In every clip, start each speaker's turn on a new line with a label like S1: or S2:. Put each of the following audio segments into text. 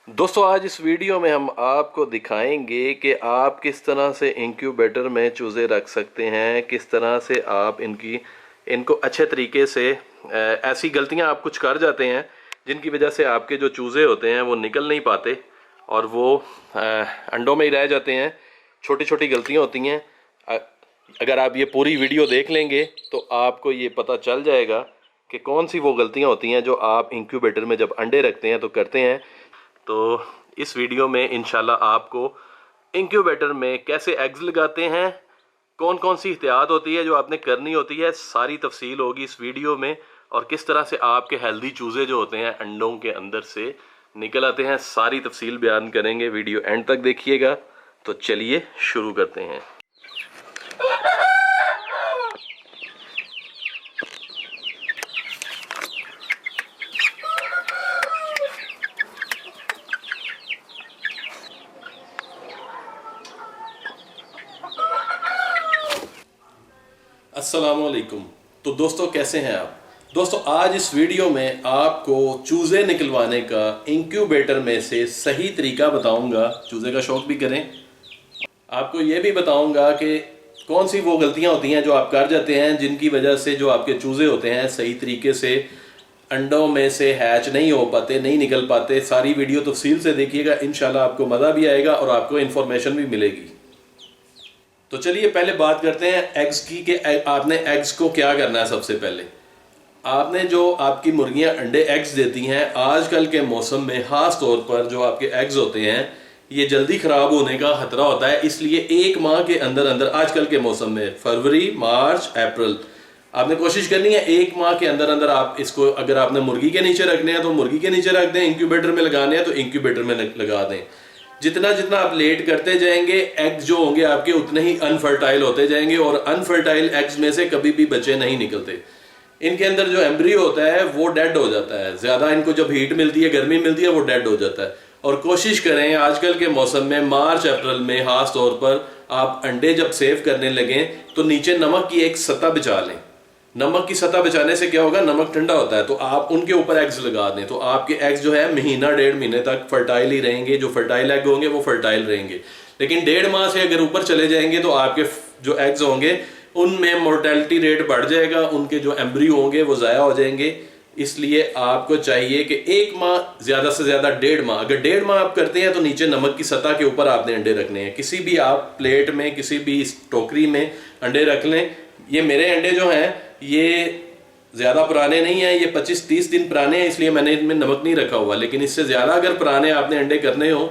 S1: दोस्तों आज इस वीडियो में हम आपको दिखाएंगे कि आप किस तरह से इंक्यूबेटर में चूज़े रख सकते हैं, किस तरह से आप इनको अच्छे तरीके से ऐसी गलतियां आप कुछ कर जाते हैं जिनकी वजह से आपके जो चूज़े होते हैं वो निकल नहीं पाते और वो अंडों में ही रह जाते हैं। छोटी छोटी गलतियां होती हैं। अगर आप ये पूरी वीडियो देख लेंगे तो आपको ये पता चल जाएगा कि कौन सी वो गलतियां होती हैं जो आप इंक्यूबेटर में जब अंडे रखते हैं तो करते हैं। तो इस वीडियो में इंशाल्लाह आपको इंक्यूबेटर में कैसे एग्स लगाते हैं, कौन कौन सी एहतियात होती है जो आपने करनी होती है, सारी तफसील होगी इस वीडियो में। और किस तरह से आपके हेल्दी चूज़े जो होते हैं अंडों के अंदर से निकल आते हैं, सारी तफसील बयान करेंगे। वीडियो एंड तक देखिएगा। तो चलिए शुरू करते हैं। अस्सलामुअलैकुम। तो दोस्तों कैसे हैं आप? दोस्तों आज इस वीडियो में आपको चूज़े निकलवाने का इंक्यूबेटर में से सही तरीका बताऊंगा। चूज़े का शौक भी करें। आपको ये भी बताऊंगा कि कौन सी वो गलतियां होती हैं जो आप कर जाते हैं जिनकी वजह से जो आपके चूज़े होते हैं सही तरीके से अंडों में से हैच नहीं हो पाते, नहीं निकल पाते। सारी वीडियो तफसील से देखिएगा, इंशाल्लाह आपको मज़ा भी आएगा और आपको इन्फॉर्मेशन भी मिलेगी। तो चलिए पहले बात करते हैं एग्स की कि आपने एग्स को क्या करना है। सबसे पहले आपने जो आपकी मुर्गियां अंडे एग्स देती हैं, आजकल के मौसम में खास तौर पर जो आपके एग्स होते हैं ये जल्दी ख़राब होने का खतरा होता है। इसलिए एक माह के अंदर अंदर आजकल के मौसम में फरवरी, मार्च, अप्रैल आपने कोशिश करनी है एक माह के अंदर अंदर आप इसको, अगर आपने मुर्गी के नीचे रखने हैं तो मुर्गी के नीचे रख दें, इंक्यूबेटर में लगाने हैं तो इंक्यूबेटर में लगा दें। जितना जितना आप लेट करते जाएंगे एग्स जो होंगे आपके उतने ही अनफर्टाइल होते जाएंगे और अनफर्टाइल एग्स में से कभी भी बच्चे नहीं निकलते। इनके अंदर जो एम्ब्रियो होता है वो डेड हो जाता है। ज्यादा इनको जब हीट मिलती है, गर्मी मिलती है, वो डेड हो जाता है। और कोशिश करें आजकल के मौसम में मार्च अप्रैल में खास तौर पर आप अंडे जब सेव करने लगें तो नीचे नमक की एक सतह बिछा लें। नमक की सतह बिछाने से क्या होगा, नमक ठंडा होता है तो आप उनके ऊपर एग्स लगा दें तो आपके एग्स जो है महीना डेढ़ महीने तक फर्टाइल ही रहेंगे। जो फर्टाइल एग होंगे वो फर्टाइल रहेंगे। लेकिन डेढ़ माह से अगर ऊपर चले जाएंगे तो आपके जो एग्स होंगे उनमें मोर्टेलिटी रेट बढ़ जाएगा, उनके जो एम्ब्रियो होंगे वो ज़ाया हो जाएंगे। इसलिए आपको चाहिए कि एक माह ज़्यादा से ज़्यादा डेढ़ माह, अगर डेढ़ माह आप करते हैं तो नीचे नमक की सतह के ऊपर आपने अंडे रखने हैं। किसी भी आप प्लेट में, किसी भी टोकरी में अंडे रख लें। ये मेरे अंडे जो हैं ये ज़्यादा पुराने नहीं हैं, ये 25-30 दिन पुराने हैं, इसलिए मैंने इनमें नमक नहीं रखा हुआ। लेकिन इससे ज़्यादा अगर पुराने आपने अंडे करने हो,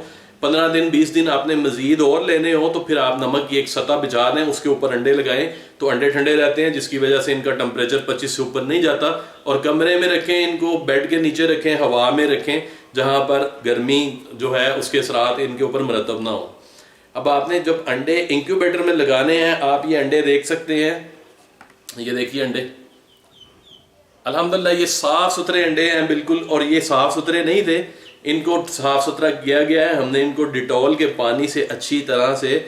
S1: 15 दिन 20 दिन आपने मज़ीद और लेने हो, तो फिर आप नमक की एक सतह बिछा दें, उसके ऊपर अंडे लगाएं तो अंडे ठंडे रहते हैं, जिसकी वजह से इनका टेम्परेचर 25 से ऊपर नहीं जाता। और कमरे में रखें इनको, बेड के नीचे रखें, हवा में रखें जहाँ पर गर्मी जो है उसके असरात इनके ऊपर मरतब ना हो। अब आपने जब अंडे इंक्यूबेटर में लगाने हैं, आप ये अंडे देख सकते हैं। ये देखिए अंडे, अल्हम्दुलिल्लाह ये साफ सुथरे अंडे हैं बिल्कुल। और ये साफ सुथरे नहीं थे, इनको साफ सुथरा किया गया है। हमने इनको डिटॉल के पानी से अच्छी तरह से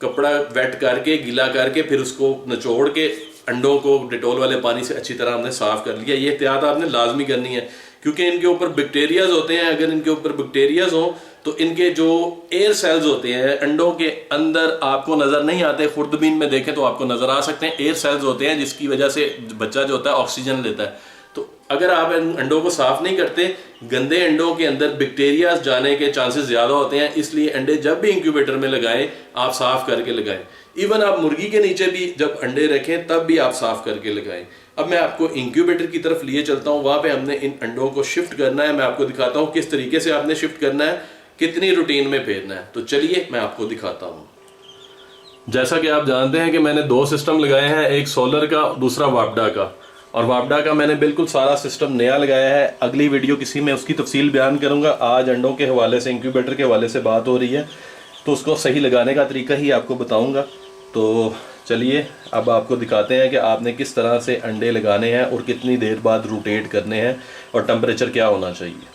S1: कपड़ा वेट करके, गीला करके, फिर उसको निचोड़ के अंडों को डिटॉल वाले पानी से अच्छी तरह हमने साफ कर लिया। ये एहतियात आपने लाजमी करनी है क्योंकि इनके ऊपर बैक्टीरियाज होते हैं। अगर इनके ऊपर बैक्टीरियाज हो तो इनके जो एयर सेल्स होते हैं अंडों के अंदर आपको नजर नहीं आते। खुर्दबीन में देखें तो आपको नजर आ सकते हैं, एयर सेल्स होते हैं जिसकी वजह से बच्चा जो होता है ऑक्सीजन लेता है। तो अगर आप अंडों को साफ नहीं करते, गंदे अंडों के अंदर बैक्टीरियाज जाने के चांसेस ज्यादा होते हैं। इसलिए अंडे जब भी इंक्यूबेटर में लगाएं आप साफ करके लगाएं। इवन आप मुर्गी के नीचे भी जब अंडे रखें तब भी आप साफ करके लगाएं। अब मैं आपको इंक्यूबेटर की तरफ लिए चलता हूं, वहां पे हमने इन अंडों को शिफ्ट करना है। मैं आपको दिखाता हूं किस तरीके से आपने शिफ्ट करना है, कितनी रूटीन में फेरना है। तो चलिए मैं आपको दिखाता हूं। जैसा कि आप जानते हैं कि मैंने 2 सिस्टम लगाए हैं, एक सोलर का, दूसरा वापडा का। और वापडा का मैंने बिल्कुल सारा सिस्टम नया लगाया है। अगली वीडियो किसी में उसकी तफसील बयान करूंगा। आज अंडों के हवाले से, इंक्यूबेटर के हवाले से बात हो रही है तो उसको सही लगाने का तरीका ही आपको बताऊंगा। तो चलिए अब आपको दिखाते हैं कि आपने किस तरह से अंडे लगाने हैं और कितनी देर बाद रोटेट करने हैं और टेम्परेचर क्या होना चाहिए।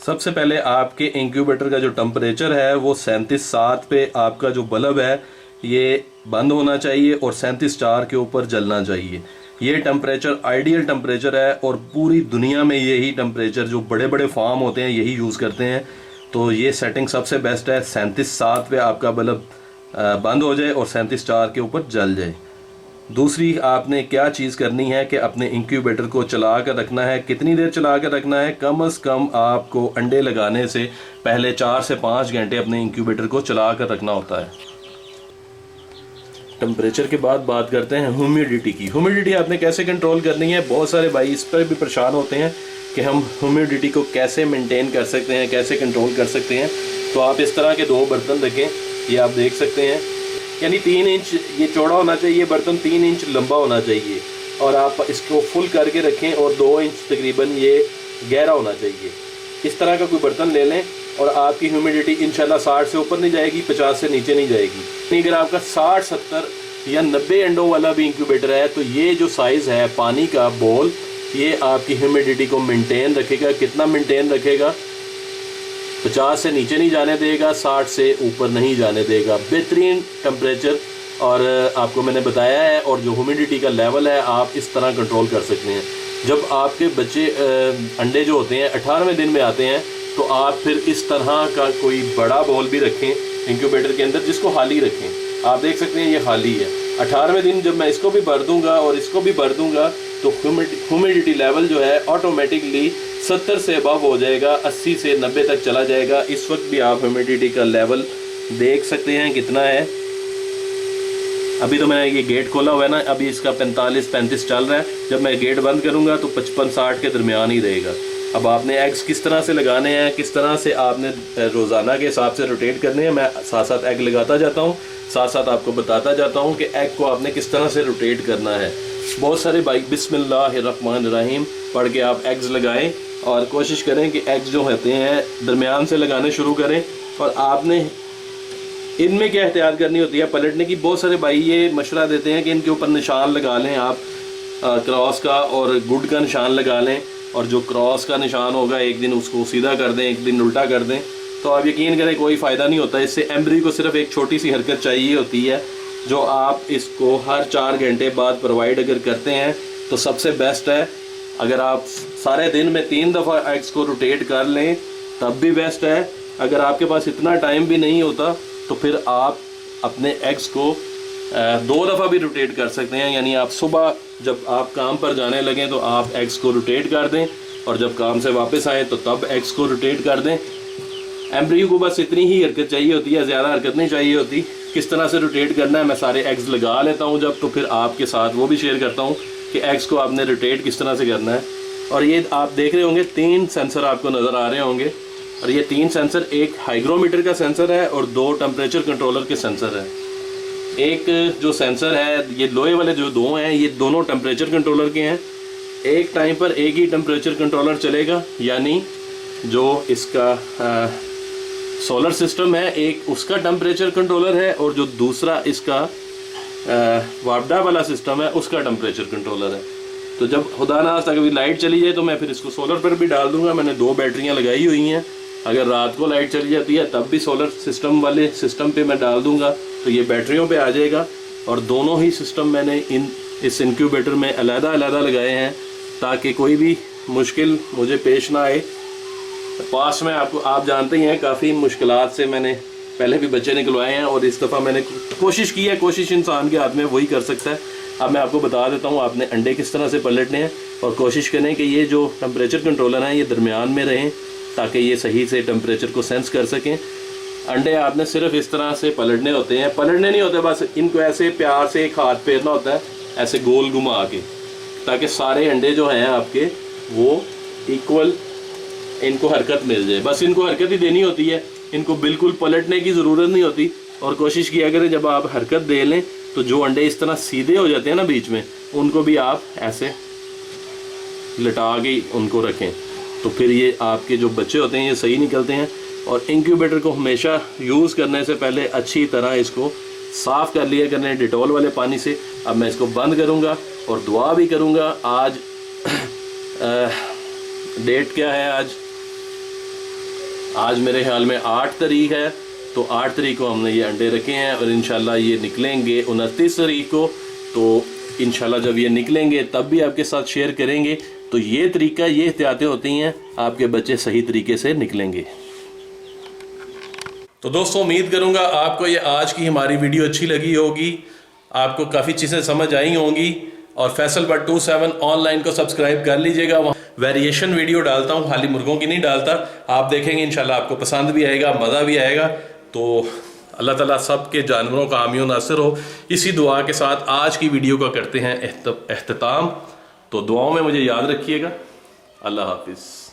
S1: सबसे पहले आपके इंक्यूबेटर का जो टेम्परेचर है वो 37.7 पे आपका जो बल्ब है ये बंद होना चाहिए और 37.4 के ऊपर जलना चाहिए। ये टेम्परेचर आइडियल टेम्परेचर है और पूरी दुनिया में यही टेम्परेचर जो बड़े बड़े फार्म होते हैं यही यूज़ करते हैं। तो ये सेटिंग सबसे बेस्ट है। 37.7 पे आपका बल्ब बंद हो जाए और 37.4 के ऊपर जल जाए। दूसरी आपने क्या चीज़ करनी है कि अपने इंक्यूबेटर को चला कर रखना है। कितनी देर चला कर रखना है? कम से कम आपको अंडे लगाने से पहले 4 से 5 घंटे अपने इंक्यूबेटर को चला कर रखना होता है। टेम्परेचर के बाद बात करते हैं ह्यूमिडिटी की। ह्यूमिडिटी आपने कैसे कंट्रोल करनी है? बहुत सारे भाई इस पर भी परेशान होते हैं कि हम ह्यूमिडिटी को कैसे मेंटेन कर सकते हैं, कैसे कंट्रोल कर सकते हैं। तो आप इस तरह के 2 बर्तन रखें, ये आप देख सकते हैं, यानी 3 इंच ये चौड़ा होना चाहिए, बर्तन 3 इंच लंबा होना चाहिए और आप इसको फुल करके रखें और 2 इंच तकरीबन ये गहरा होना चाहिए। इस तरह का कोई बर्तन ले लें और आपकी ह्यूमिडिटी इंशाल्लाह 60 से ऊपर नहीं जाएगी, 50 से नीचे नहीं जाएगी। अगर आपका 60, 70 या 90 अंडों वाला भी इंक्यूबेटर है तो ये जो साइज़ है पानी का बोल, ये आपकी ह्यूमिडिटी को मेंटेन रखेगा। कितना मेंटेन रखेगा? 50 से नीचे नहीं जाने देगा, 60 से ऊपर नहीं जाने देगा। बेहतरीन टेम्परेचर और आपको मैंने बताया है। और जो ह्यूमिडिटी का लेवल है आप इस तरह कंट्रोल कर सकते हैं। जब आपके बच्चे अंडे जो होते हैं 18वें दिन में आते हैं तो आप फिर इस तरह का कोई बड़ा बॉल भी रखें इंक्यूबेटर के अंदर, जिसको खाली रखें। आप देख सकते हैं ये खाली है। 18वें दिन जब मैं इसको भी भर दूंगा और इसको भी भर दूंगा तो ह्यूमिडिटी लेवल जो है ऑटोमेटिकली 70 से अबव हो जाएगा, 80 से 90 तक चला जाएगा। इस वक्त भी आप ह्यूमिडिटी का लेवल देख सकते हैं कितना है। अभी तो मैंने ये गेट खोला हुआ है ना, अभी इसका 45-35 चल रहा है। जब मैं गेट बंद करूंगा तो 55-60 के दरमियान ही रहेगा। अब आपने एग्स किस तरह से लगाने हैं, किस तरह से आपने रोज़ाना के हिसाब से रोटेट करने हैं, मैं साथ साथ एग लगाता जाता हूँ, साथ साथ आपको बताता जाता हूँ कि एग को आपने किस तरह से रोटेट करना है। बहुत सारे भाई बिस्मिल्लाहिर्रहमानिर्रहीम पढ़ के आप एग्स लगाएं और कोशिश करें कि एग्स जो होते हैं दरमियान से लगाने शुरू करें। और आपने इनमें क्या एहतियात करनी होती है पलटने की। बहुत सारे भाई ये मशवरा देते हैं कि इनके ऊपर निशान लगा लें आप क्रॉस का और गुड का निशान लगा लें, और जो क्रॉस का निशान होगा एक दिन उसको सीधा कर दें, एक दिन उल्टा कर दें। तो आप यकीन करें कोई फ़ायदा नहीं होता इससे। एम्ब्री को सिर्फ एक छोटी सी हरकत चाहिए होती है जो आप इसको हर 4 घंटे बाद प्रोवाइड अगर करते हैं तो सबसे बेस्ट है। अगर आप सारे दिन में 3 दफ़ा एग्स को रोटेट कर लें तब भी बेस्ट है। अगर आपके पास इतना टाइम भी नहीं होता तो फिर आप अपने एग्स को 2 दफ़ा भी रोटेट कर सकते हैं। यानी आप सुबह जब आप काम पर जाने लगें तो आप एग्स को रोटेट कर दें और जब काम से वापस आएँ तो तब एग्स को रोटेट कर दें। एम्ब्रियो को बस इतनी ही हरकत चाहिए होती है, ज़्यादा हरकत नहीं चाहिए होती। किस तरह से रोटेट करना है मैं सारे एग्स लगा लेता हूँ जब, तो फिर आपके साथ वो भी शेयर करता हूँ कि एग्स को आपने रोटेट किस तरह से करना है। और ये आप देख रहे होंगे 3 सेंसर आपको नज़र आ रहे होंगे, और ये 3 सेंसर, एक हाइग्रोमीटर का सेंसर है और 2 टेम्परेचर कंट्रोलर के सेंसर हैं। एक जो सेंसर है, ये लोहे वाले जो 2 हैं, ये दोनों टेम्परेचर कंट्रोलर के हैं। एक टाइम पर एक ही टेम्परेचर कंट्रोलर चलेगा, यानी जो इसका सोलर सिस्टम है एक उसका टेम्परेचर कंट्रोलर है और जो दूसरा इसका वापडा वाला सिस्टम है उसका टेम्परेचर कंट्रोलर है। तो जब खुदा ना खास्ता कभी लाइट चली जाए तो मैं फिर इसको सोलर पर भी डाल दूंगा। मैंने 2 बैटरियां लगाई हुई हैं, अगर रात को लाइट चली जाती है तब भी सोलर सिस्टम वाले सिस्टम पे मैं डाल दूंगा तो ये बैटरियों पे आ जाएगा। और दोनों ही सिस्टम मैंने इस इंक्यूबेटर में अलग-अलग लगाए हैं ताकि कोई भी मुश्किल मुझे पेश ना आए। पास में आपको आप जानते ही हैं काफ़ी मुश्किलात से मैंने पहले भी बच्चे निकलवाए हैं और इस दफ़ा मैंने कोशिश की है। कोशिश इंसान के हाथ में वही कर सकता है। अब मैं आपको बता देता हूँ आपने अंडे किस तरह से पलटने हैं और कोशिश करें कि ये जो टेम्परेचर कंट्रोलर हैं ये दरमियान में रहें ताकि ये सही से टेम्परेचर को सेंस कर सकें। अंडे आपने सिर्फ इस तरह से पलटने होते हैं, पलटने नहीं होते, बस इनको ऐसे प्यार से एक हाथ फेरना होता है, ऐसे गोल घुमा के, ताकि सारे अंडे जो हैं आपके वो इक्वल इनको हरकत मिल जाए। बस इनको हरकत ही देनी होती है, इनको बिल्कुल पलटने की ज़रूरत नहीं होती। और कोशिश किया करें जब आप हरकत दे लें तो जो अंडे इस तरह सीधे हो जाते हैं ना बीच में, उनको भी आप ऐसे लटा के उनको रखें तो फिर ये आपके जो बच्चे होते हैं ये सही निकलते हैं। और इंक्यूबेटर को हमेशा यूज़ करने से पहले अच्छी तरह इसको साफ़ कर लिया करने डिटॉल वाले पानी से। अब मैं इसको बंद करूँगा और दुआ भी करूँगा। आज डेट क्या है? आज मेरे ख्याल में 8 तारीख है, तो 8 तारीख को हमने ये अंडे रखे हैं और इंशाल्लाह ये निकलेंगे 29 तारीख को। तो इंशाल्लाह जब ये निकलेंगे तब भी आपके साथ शेयर करेंगे। तो ये तरीका, ये एहतियातें होती हैं, आपके बच्चे सही तरीके से निकलेंगे। तो दोस्तों उम्मीद करूंगा आपको ये आज की हमारी वीडियो अच्छी लगी होगी, आपको काफ़ी चीज़ें समझ आई होंगी। और फैसल बट 27 ऑनलाइन को सब्सक्राइब कर लीजिएगा, वहाँ वेरिएशन वीडियो डालता हूँ, खाली मुर्गों की नहीं डालता। आप देखेंगे इंशाल्लाह आपको पसंद भी आएगा, मज़ा भी आएगा। तो अल्लाह ताला सब के जानवरों का हामी नासिर हो। इसी दुआ के साथ आज की वीडियो का करते हैं एख्तिताम। तो दुआओं में मुझे याद रखिएगा। अल्लाह हाफिज़।